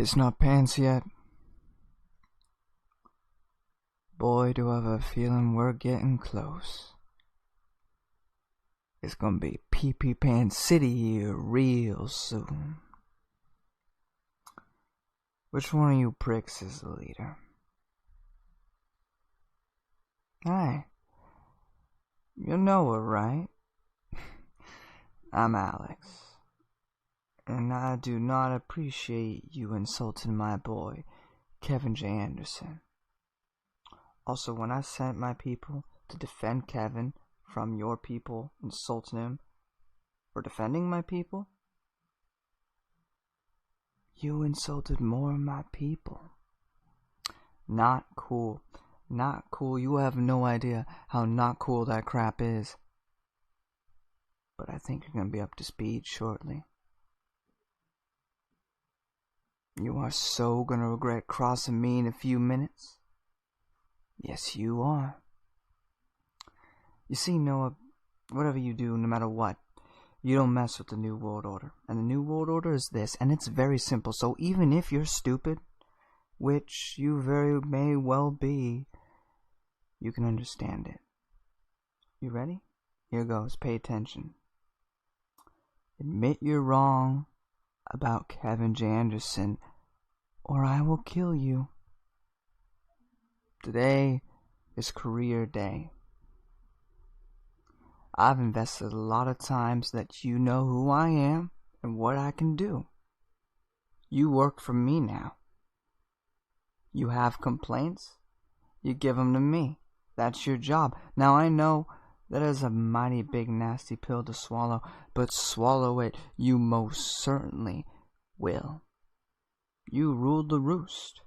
It's not pants yet. Boy, do I have a feeling we're getting close. It's gonna be Pee-Pee Pants City here real soon. Which one of you pricks is the leader? Hi. You know her, right? I'm Alex. And I do not appreciate you insulting my boy, Kevin J. Anderson. Also, when I sent my people to defend Kevin from your people insulting him for defending my people, you insulted more of my people. Not cool. Not cool. You have no idea how not cool that crap is. But I think you're going to be up to speed shortly. You are so going to regret crossing me in a few minutes. Yes, you are. You see, Noah, whatever you do, no matter what, you don't mess with the New World Order. And the New World Order is this, and it's very simple. So even if you're stupid, which you very may well be, you can understand it. You ready? Here goes. Pay attention. Admit you're wrong about Kevin J. Anderson, or I will kill you. Today is career day. I've invested a lot of times that you know who I am and what I can do. You work for me now. You have complaints, you give them to me. That's your job. Now I know that is a mighty big nasty pill to swallow, but swallow it you most certainly will. You ruled the roost.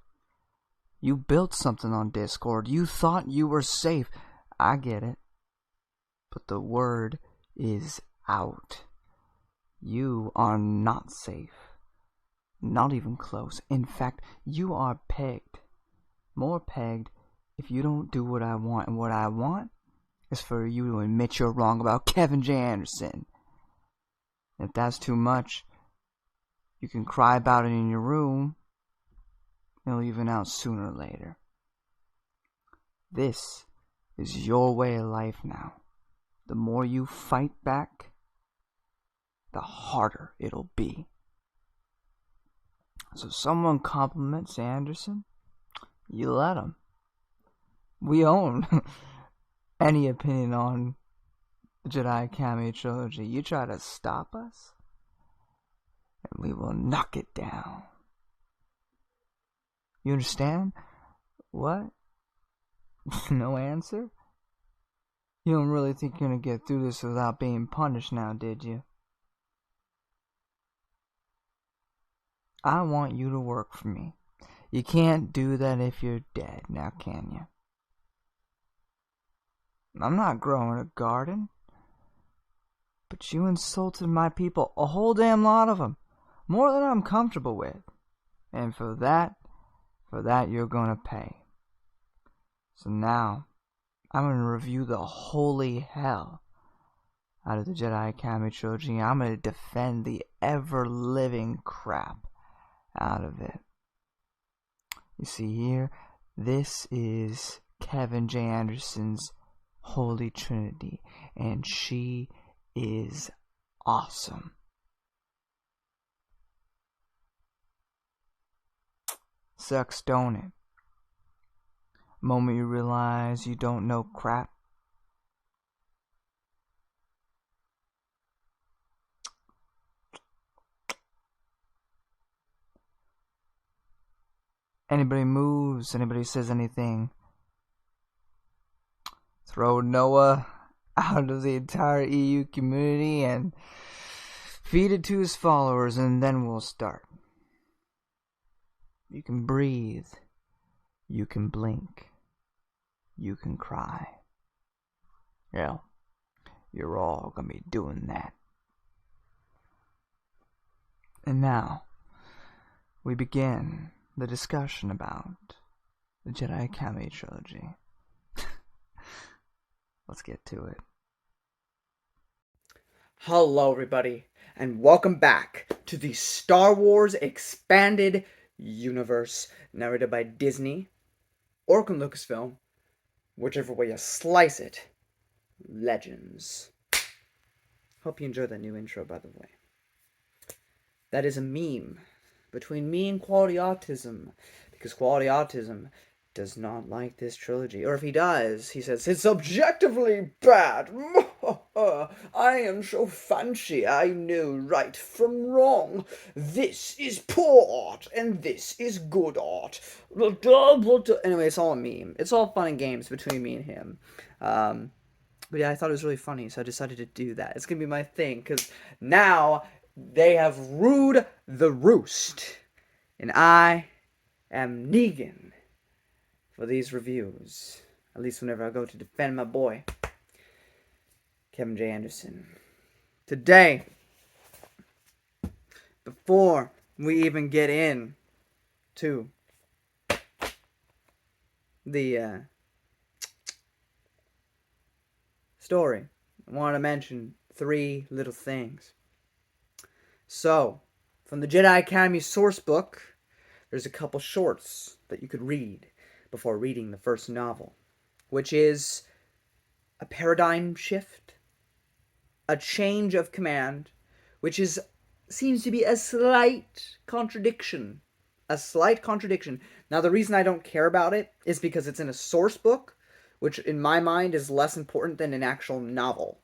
You built something on Discord. You thought you were safe. I get it. But the word is out. You are not safe. Not even close. In fact, you are pegged. More pegged if you don't do what I want. And what I want is for you to admit you're wrong about Kevin J. Anderson. If that's too much, you can cry about it in your room. It'll even out sooner or later. This is your way of life now. The more you fight back, the harder it'll be. So someone compliments Anderson, you let him. We own any opinion on the Jedi Academy trilogy. You try to stop us, and we will knock it down. You understand? What? No answer? You don't really think you're gonna get through this without being punished now, did you? I want you to work for me. You can't do that if you're dead, now can you? I'm not growing a garden. But you insulted my people, a whole damn lot of them. More than I'm comfortable with. And for that you're gonna pay. So now, I'm gonna review the holy hell out of the Jedi Academy trilogy. And I'm gonna defend the ever-living crap out of it. You see here, this is Kevin J. Anderson's Holy Trinity. And she is awesome. Sucks, don't it? Moment you realize you don't know crap. Anybody moves, anybody says anything, throw Noah out of the entire EU community and feed it to his followers, and then we'll start. You can breathe. You can blink. You can cry. Hell, you're all gonna be doing that. And now, we begin the discussion about the Jedi Academy trilogy. Let's get to it. Hello everybody, and welcome back to the Star Wars Expanded universe narrated by Disney or Lucasfilm, whichever way you slice it. Legends. Hope you enjoyed that new intro, by the way. That is a meme between me and Quality Autism, because Quality Autism does not like this trilogy. Or if he does, he says, it's objectively bad. I am so fancy, I know right from wrong. This is poor art, and this is good art. Anyway, it's all a meme. It's all fun and games between me and him. But yeah, I thought it was really funny, so I decided to do that. It's gonna be my thing, because now they have rued the roost. And I am Negan for these reviews. At least whenever I go to defend my boy, Kevin J. Anderson. Today, before we even get in to the story, I want to mention 3 little things. So, from the Jedi Academy Sourcebook, there's a couple shorts that you could read before reading the first novel, which is a paradigm shift, a change of command, which seems to be a slight contradiction. A slight contradiction. Now, the reason I don't care about it is because it's in a source book, which in my mind is less important than an actual novel.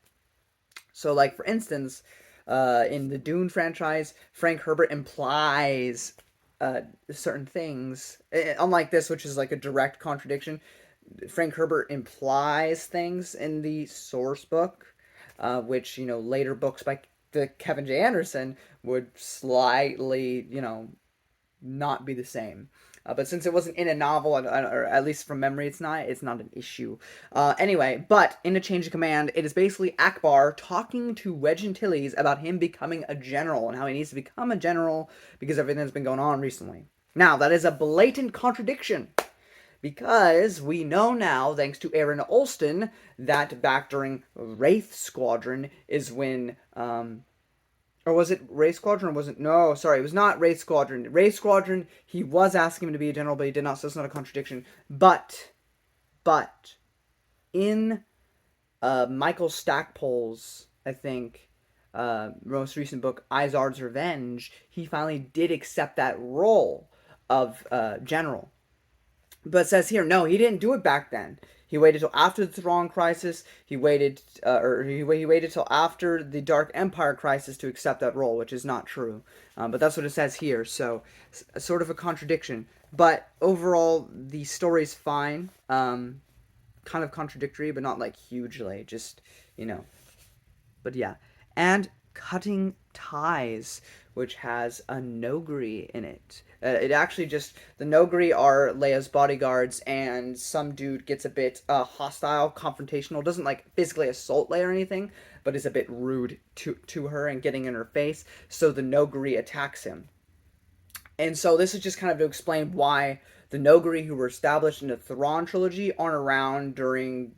So, like, for instance, in the Dune franchise, Frank Herbert implies certain things. Unlike this, which is like a direct contradiction, Frank Herbert implies things in the source book, which, later books by Kevin J. Anderson would slightly, not be the same. But since it wasn't in a novel, or at least from memory, it's not an issue. Anyway, but in A Change of Command, it is basically Akbar talking to Wedge Antilles about him becoming a general and how he needs to become a general because everything that's been going on recently. Now, that is a blatant contradiction, because we know now, thanks to Aaron Olston, that back during Wraith Squadron is when or was it Wraith Squadron? Or was it? No, sorry, it was not Wraith Squadron. Wraith Squadron, he was asking him to be a general, but he did not, so it's not a contradiction. But, in Michael Stackpole's, I think, most recent book, Izard's Revenge, he finally did accept that role of general. But it says here, no, he didn't do it back then. He waited till after the Thrawn crisis. He waited till after the Dark Empire crisis to accept that role, which is not true. But that's what it says here. So, sort of a contradiction. But overall, the story's fine. Kind of contradictory, but not like hugely. Just, But yeah. And Cutting Ties, which has a Nogri in it. It actually the Nogri are Leia's bodyguards, and some dude gets a bit hostile, confrontational, doesn't like physically assault Leia or anything, but is a bit rude to her and getting in her face, so the Nogri attacks him. And so this is just kind of to explain why the Nogri who were established in the Thrawn trilogy aren't around during,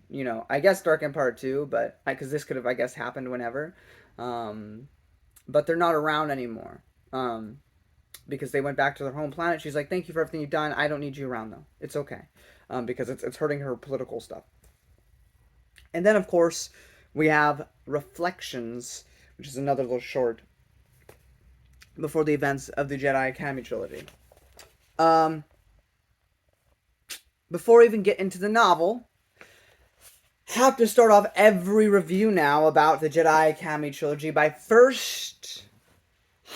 I guess Dark Empire 2, but because this could have, I guess, happened whenever. But they're not around anymore. Because they went back to their home planet. She's like, thank you for everything you've done. I don't need you around, though. It's okay. Because it's hurting her political stuff. And then, of course, we have Reflections, which is another little short before the events of the Jedi Academy trilogy. Before we even get into the novel, have to start off every review now about the Jedi Academy trilogy by first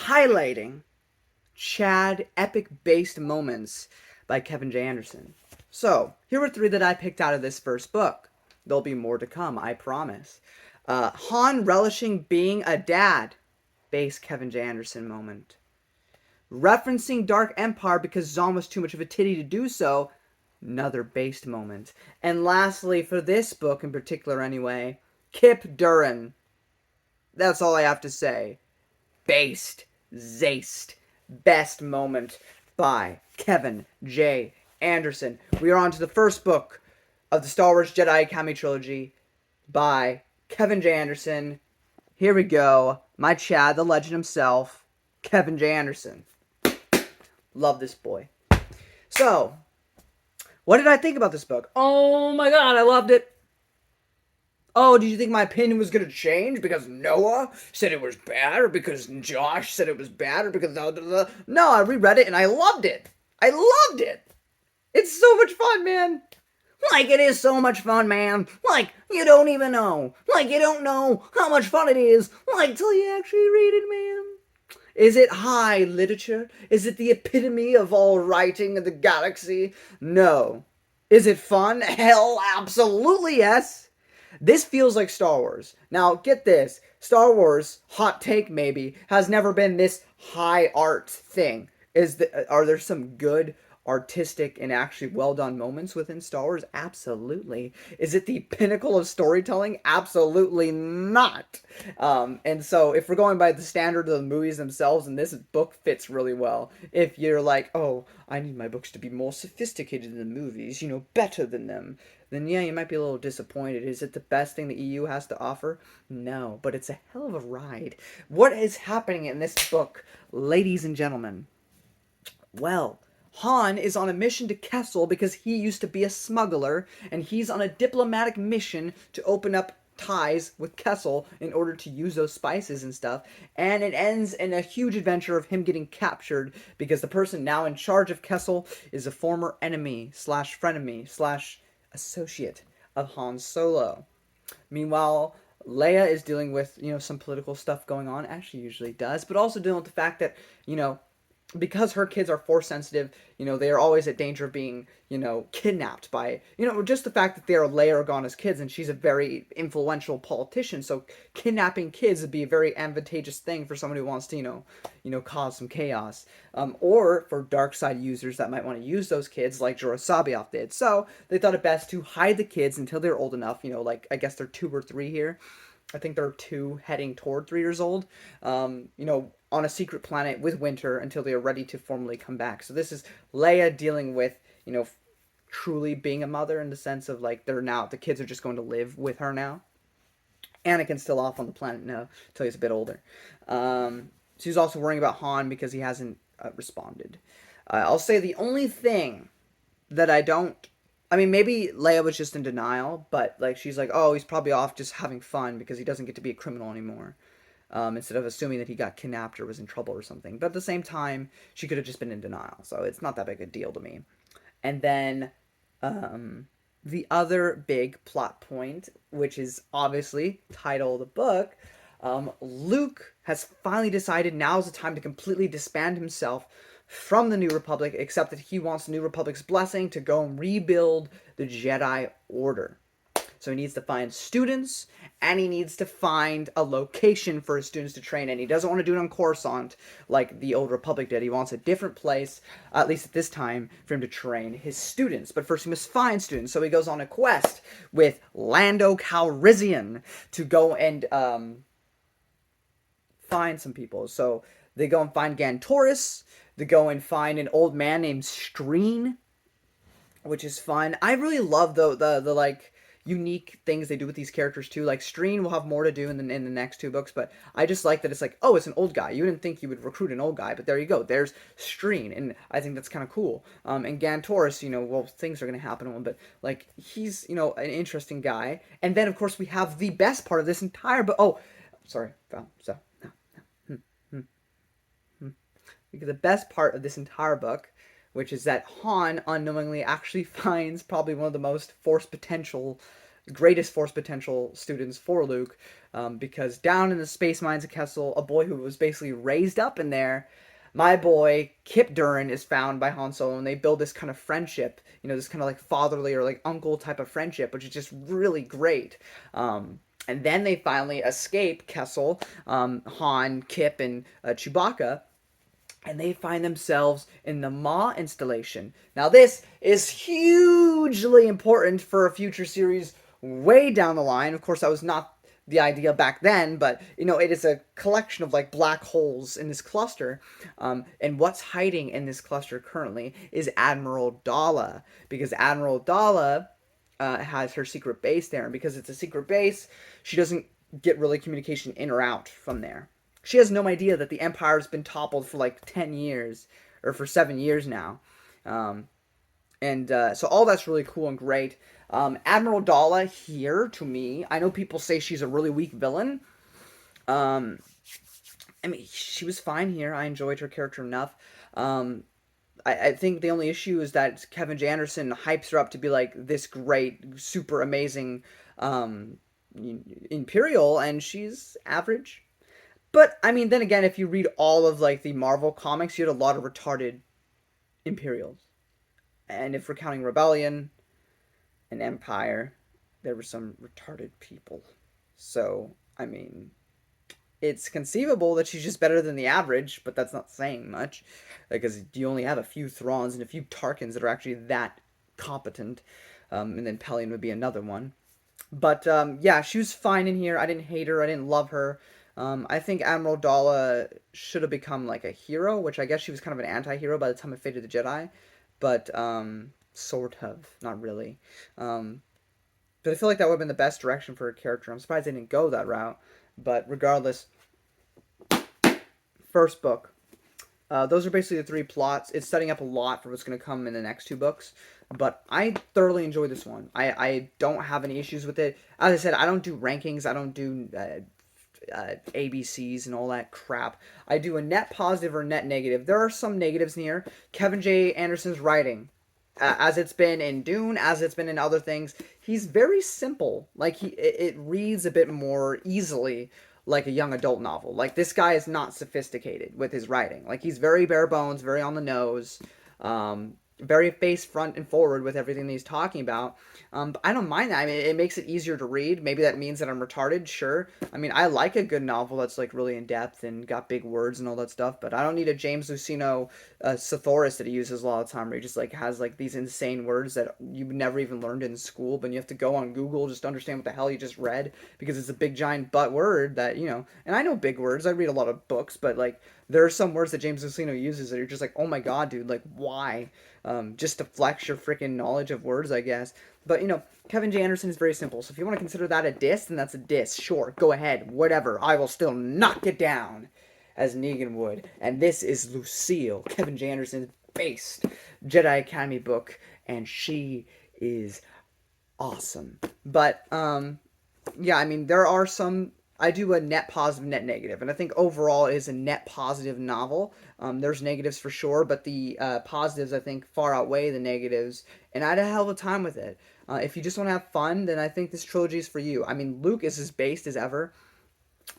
highlighting Chad epic-based moments by Kevin J. Anderson. So, here are 3 that I picked out of this first book. There'll be more to come, I promise. Han relishing being a dad, base Kevin J. Anderson moment. Referencing Dark Empire because Zahn was too much of a titty to do so, another based moment. And lastly, for this book in particular anyway, Kip Duran. That's all I have to say. Based, zaced, best moment by Kevin J. Anderson. We are on to the first book of the Star Wars Jedi Academy trilogy by Kevin J. Anderson. Here we go. My Chad, the legend himself, Kevin J. Anderson. Love this boy. So, what did I think about this book? Oh my god, I loved it. Oh, did you think my opinion was going to change because Noah said it was bad, or because Josh said it was bad, or because... No, I reread it and I loved it. I loved it. It's so much fun, man. Like, it is so much fun, man. Like, you don't even know. Like, you don't know how much fun it is. Like, till you actually read it, man. Is it high literature? Is it the epitome of all writing in the galaxy? No. Is it fun? Hell, absolutely yes. This feels like Star Wars. Now, get this. Star Wars, hot take maybe, has never been this high art thing. Are there some good artistic and actually well done moments within Star Wars? Absolutely. Is it the pinnacle of storytelling? Absolutely not. And so, if we're going by the standard of the movies themselves, and this book fits really well. If you're like, oh, I need my books to be more sophisticated than the movies, better than them, then yeah, you might be a little disappointed. Is it the best thing the EU has to offer? No, but it's a hell of a ride. What is happening in this book, ladies and gentlemen? Well, Han is on a mission to Kessel because he used to be a smuggler, and he's on a diplomatic mission to open up ties with Kessel in order to use those spices and stuff. And it ends in a huge adventure of him getting captured because the person now in charge of Kessel is a former enemy slash frenemy slash associate of Han Solo. Meanwhile, Leia is dealing with, some political stuff going on, as she usually does, but also dealing with the fact that, because her kids are force sensitive, they are always at danger of being, kidnapped by, just the fact that they are Leia Organa's kids, and she's a very influential politician, so kidnapping kids would be a very advantageous thing for someone who wants to, cause some chaos. Or for dark side users that might want to use those kids, like Jorah Sabaoth did. So they thought it best to hide the kids until they're old enough, like, I guess they're 2 or 3 here. I think they're 2 heading toward 3 years old. On a secret planet with Winter until they are ready to formally come back. So this is Leia dealing with, truly being a mother in the sense of like the kids are just going to live with her now. Anakin's still off on the planet now until he's a bit older. She's also worrying about Han because he hasn't responded. I'll say the only thing that maybe Leia was just in denial, but like she's like, oh, he's probably off just having fun because he doesn't get to be a criminal anymore. Instead of assuming that he got kidnapped or was in trouble or something. But at the same time, she could have just been in denial, so it's not that big a deal to me. And then the other big plot point, which is obviously title of the book, Luke has finally decided now is the time to completely disband himself from the New Republic, except that he wants the New Republic's blessing to go and rebuild the Jedi Order. So he needs to find students, and he needs to find a location for his students to train in. He doesn't want to do it on Coruscant like the Old Republic did. He wants a different place, at least at this time, for him to train his students. But first he must find students. So he goes on a quest with Lando Calrissian to go and find some people. So they go and find Gantoris. They go and find an old man named Streen, which is fun. I really love the like unique things they do with these characters too. Like Streen will have more to do in the next 2 books, but I just like that it's like, oh, it's an old guy. You didn't think you would recruit an old guy, but there you go. There's Streen, and I think that's kind of cool. And Gantoris, well, things are gonna happen to him, but like he's an interesting guy. And then of course we have the best part of this entire book. Oh, sorry, because the best part of this entire book, which is that Han unknowingly actually finds probably one of the greatest force potential students for Luke, because down in the space mines of Kessel, a boy who was basically raised up in there, my boy Kip Durin is found by Han Solo, and they build this kind of friendship, this kind of like fatherly or like uncle type of friendship, which is just really great. And then they finally escape Kessel, Han, Kip, and Chewbacca. And they find themselves in the Maw installation. Now this is hugely important for a future series way down the line. Of course, that was not the idea back then, but it is a collection of like black holes in this cluster. And what's hiding in this cluster currently is Admiral Daala, because Admiral Daala has her secret base there. And because it's a secret base, she doesn't get really communication in or out from there. She has no idea that the Empire's been toppled for like 10 years, or for 7 years now. So all that's really cool and great. Admiral Dala here, to me, I know people say she's a really weak villain. I mean, she was fine here. I enjoyed her character enough. I think the only issue is that Kevin J. Anderson hypes her up to be like this great, super amazing Imperial, and she's average. But I mean, then again, if you read all of like the Marvel comics, you had a lot of retarded Imperials, and if we're counting Rebellion and Empire, there were some retarded people. So I mean, it's conceivable that she's just better than the average, but that's not saying much, because you only have a few Thrawns and a few Tarkins that are actually that competent, and then Pelion would be another one. But yeah, she was fine in here. I didn't hate her. I didn't love her. I think Admiral Dala should have become like a hero, which I guess she was kind of an anti-hero by the time of Fate of the Jedi, but sort of, not really. But I feel like that would have been the best direction for her character. I'm surprised they didn't go that route. But regardless, first book. Those are basically the three plots. It's setting up a lot for what's going to come in the next two books. But I thoroughly enjoyed this one. I don't have any issues with it. As I said, I don't do rankings. I don't do ABCs and all that crap. I do a net positive or net negative. There are some negatives in here. Kevin J. Anderson's writing, as it's been in Dune, as it's been in other things, he's very simple. Like it reads a bit more easily like a young adult novel. Like, this guy is not sophisticated with his writing. Like, he's very bare bones, very on the nose, very face front and forward with everything that he's talking about. But I don't mind that. I mean, it makes it easier to read. Maybe that means that I'm retarded, sure. I mean, I like a good novel that's like really in depth and got big words and all that stuff, but I don't need a James Luceno Sathoris that he uses a lot of the time, where he just like has like these insane words that you've never even learned in school, but you have to go on Google just to understand what the hell you just read, because it's a big giant butt word that, you know, and I know big words. I read a lot of books, but like, there are some words that James Luceno uses that you're just like, oh my god, dude, like, why? Just to flex your freaking knowledge of words, I guess. But, you know, Kevin J. Anderson is very simple. So if you want to consider that a diss, then that's a diss. Sure, go ahead. Whatever. I will still knock it down, as Negan would. And this is Lucille, Kevin J. Anderson's based Jedi Academy book. And she is awesome. But, yeah, I mean, there are some... I do a net positive, net negative, and I think overall it is a net positive novel. There's negatives for sure, but the positives, I think, far outweigh the negatives, and I had a hell of a time with it. If you just want to have fun, then I think this trilogy is for you. I mean, Luke is as based as ever.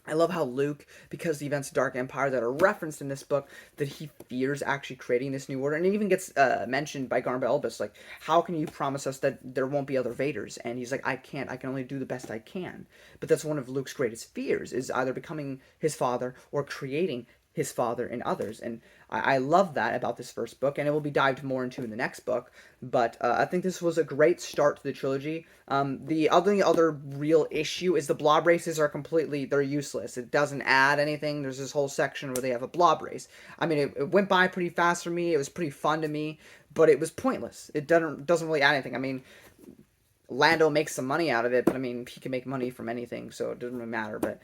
I love how Luke, because the events of Dark Empire that are referenced in this book, that he fears actually creating this new order. And it even gets mentioned by Garba Elbis, like, how can you promise us that there won't be other Vaders? And he's like, I can't. I can only do the best I can. But that's one of Luke's greatest fears, is either becoming his father or creating his father in others. And I love that about this first book, and it will be dived more into in the next book. But I think this was a great start to the trilogy. The other real issue is the blob races are they're useless. It doesn't add anything. There's this whole section where they have a blob race. I mean, it went by pretty fast for me. It was pretty fun to me, but it was pointless. It doesn't really add anything. I mean, Lando makes some money out of it, but I mean, he can make money from anything, so it doesn't really matter. But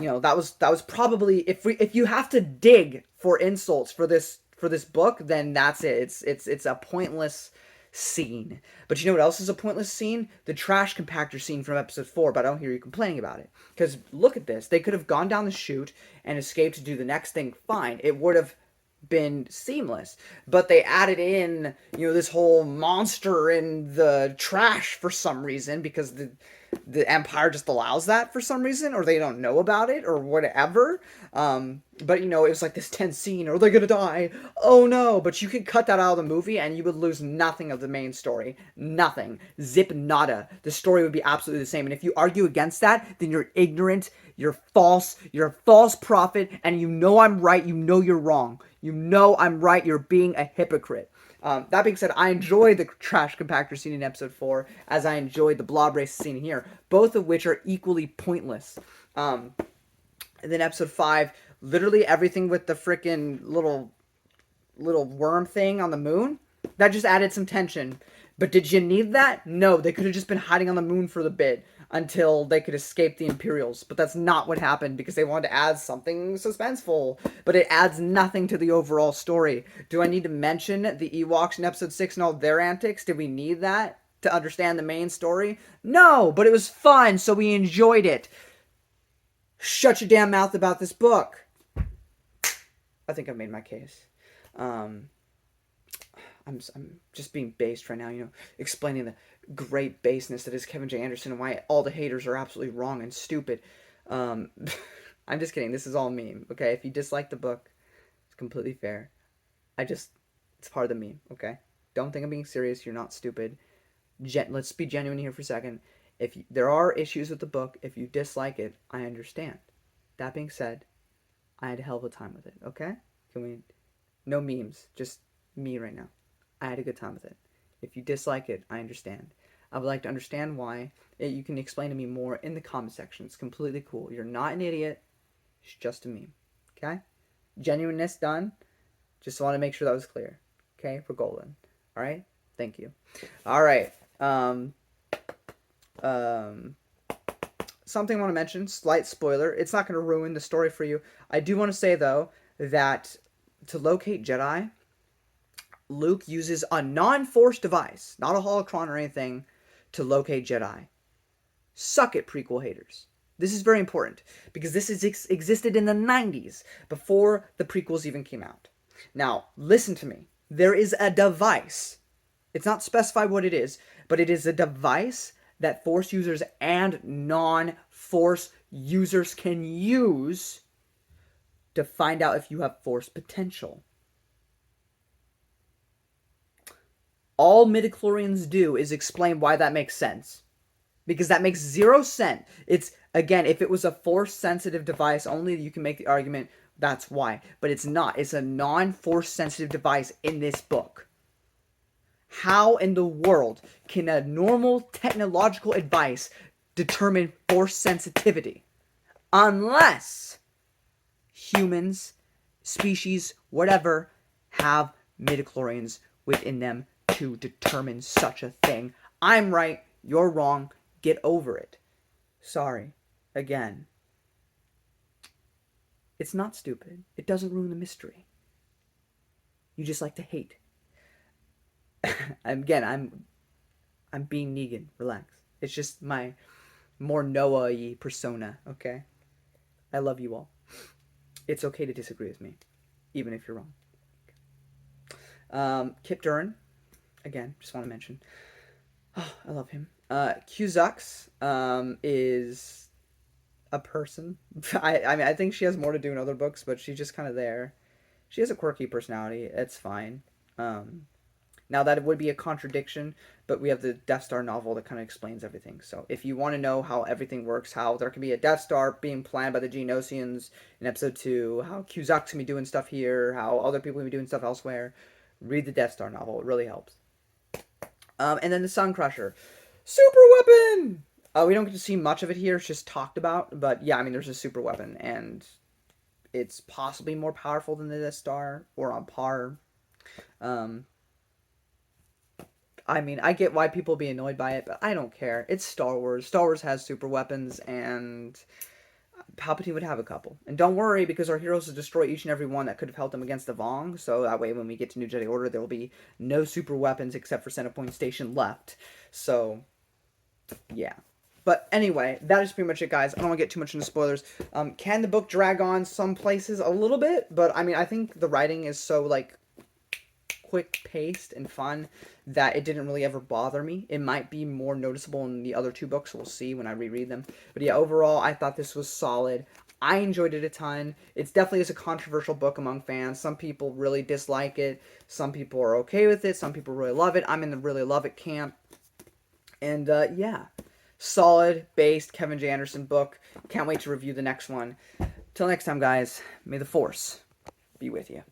you know, that was probably, if you have to dig for insults for this book, then that's it. It's a pointless scene. But you know what else is a pointless scene? The trash compactor scene from episode 4, but I don't hear you complaining about it. Because look at this. They could have gone down the chute and escaped to do the next thing fine. It would have been seamless. But they added in, you know, this whole monster in the trash for some reason, because the Empire just allows that for some reason, or they don't know about it, or whatever. But, you know, it was like this tense scene. Are they gonna die? Oh no! But you could cut that out of the movie, and you would lose nothing of the main story. Nothing. Zip nada. The story would be absolutely the same. And if you argue against that, then you're ignorant. You're false. You're a false prophet. And you know I'm right. You know you're wrong. You know I'm right. You're being a hypocrite. That being said, I enjoyed the trash compactor scene in episode 4, as I enjoyed the blob race scene here, both of which are equally pointless. And then episode 5, literally everything with the frickin' little worm thing on the moon, that just added some tension. But did you need that? No, they could have just been hiding on the moon for the bit. until they could escape the Imperials. But that's not what happened because they wanted to add something suspenseful. But it adds nothing to the overall story. Do I need to mention the Ewoks in episode 6 and all their antics? Did we need that to understand the main story? No, but it was fun, so we enjoyed it. Shut your damn mouth about this book. I think I've made my case. I'm just being based right now, explaining the great baseness that is Kevin J. Anderson and why all the haters are absolutely wrong and stupid. I'm just kidding. This is all meme, okay? If you dislike the book, it's completely fair. It's part of the meme, okay? Don't think I'm being serious. You're not stupid. Let's be genuine here for a second. If there are issues with the book, if you dislike it, I understand. That being said, I had a hell of a time with it, okay? No memes, just me right now. I had a good time with it. If you dislike it, I understand. I would like to understand why. You can explain to me more in the comment section. It's completely cool. You're not an idiot. It's just a meme, okay? Genuineness done. Just want to make sure that was clear, okay? We're golden. All right? Thank you. All right. Something I want to mention, slight spoiler. It's not going to ruin the story for you. I do want to say, though, that to locate Jedi, Luke uses a non-force device, not a holocron or anything, to locate Jedi. Suck it, prequel haters. This is very important, because this existed in the 90s, before the prequels even came out. Now, listen to me. There is a device. It's not specified what it is, but it is a device that Force users and non-Force users can use to find out if you have Force potential. All midichlorians do is explain why that makes sense. Because that makes zero sense. It's, again, if it was a Force-sensitive device, only you can make the argument that's why. But it's not. It's a non-Force-sensitive device in this book. How in the world can a normal technological device determine Force sensitivity? Unless humans, species, whatever, have midichlorians within them to determine such a thing. I'm right, you're wrong, get over it. Sorry, again. It's not stupid. It doesn't ruin the mystery. You just like to hate. Again, I'm being Negan. Relax. It's just my more Noah-y persona, okay? I love you all. It's okay to disagree with me, even if you're wrong. Kip Duran, again, just want to mention. Oh, I love him. Q-Zux is a person. I mean, I think she has more to do in other books, but she's just kind of there. She has a quirky personality. It's fine. Now, that would be a contradiction, but we have the Death Star novel that kind of explains everything. So if you want to know how everything works, how there can be a Death Star being planned by the Geonosians in Episode 2, how Q-Zux can be doing stuff here, how other people can be doing stuff elsewhere, read the Death Star novel. It really helps. And then the Sun Crusher. Super weapon! We don't get to see much of it here. It's just talked about. But yeah, I mean, there's a super weapon, and it's possibly more powerful than the Death Star, or on par. I mean, I get why people be annoyed by it, but I don't care. It's Star Wars. Star Wars has super weapons, and Palpatine would have a couple. And don't worry, because our heroes will destroy each and every one that could have helped them against the Vong, so that way when we get to New Jedi Order, there will be no super weapons except for Centerpoint Station left. So, yeah. But anyway, that is pretty much it, guys. I don't want to get too much into spoilers. Can the book drag on some places a little bit? But, I mean, I think the writing is so, like, quick-paced and fun that it didn't really ever bother me. It might be more noticeable in the other two books. We'll see when I reread them. But yeah, overall, I thought this was solid. I enjoyed it a ton. It definitely is a controversial book among fans. Some people really dislike it. Some people are okay with it. Some people really love it. I'm in the really love it camp. And yeah, solid, based Kevin J. Anderson book. Can't wait to review the next one. Till next time, guys, may the Force be with you.